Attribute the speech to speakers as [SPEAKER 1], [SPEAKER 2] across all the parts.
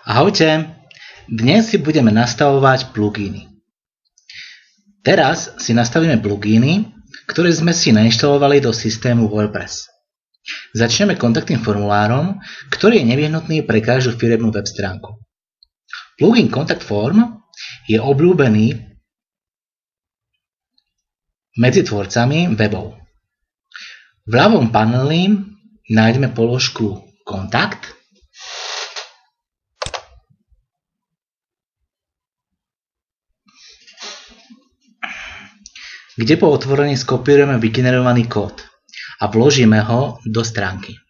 [SPEAKER 1] Ahojte, dnes si budeme nastavovať pluginy. Teraz si nastavíme pluginy, ktoré sme si nainštalovali do systému WordPress. Začneme kontaktným formulárom, ktorý je nevyhnutný pre každú firemnú web stránku. Plugin Contact Form je obľúbený medzi tvorcami webov. V ľavom paneli nájdeme položku Kontakt, kde po otvorení skopírujeme vygenerovaný kód a vložíme ho do stránky.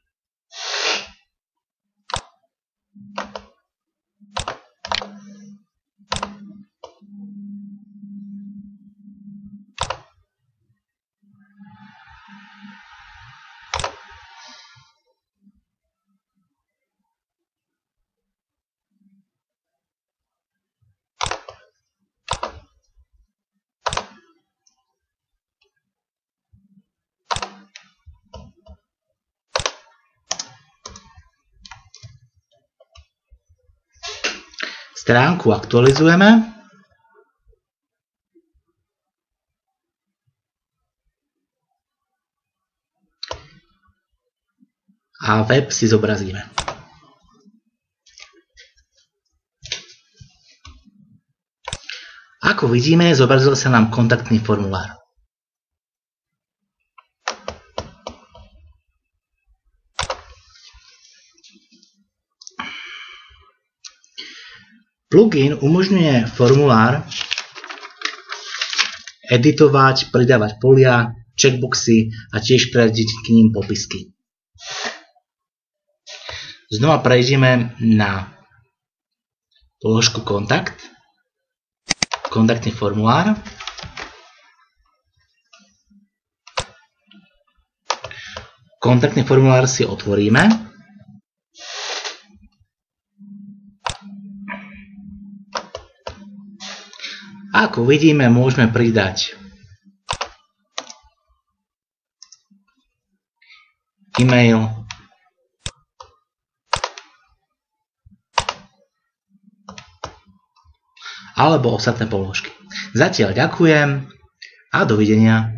[SPEAKER 1] Stránku aktualizujeme a web si zobrazíme. Ako vidíme, zobrazil sa nám kontaktný formulár. Plugin umožňuje formulár editovať, pridávať polia, checkboxy a tiež priradiť k ním popisky. Znova prejdeme na položku Kontakt, kontaktný formulár. Kontaktný formulár si otvoríme. Ako vidíme, môžeme pridať e-mail, alebo ostatné položky. Zatiaľ ďakujem a dovidenia.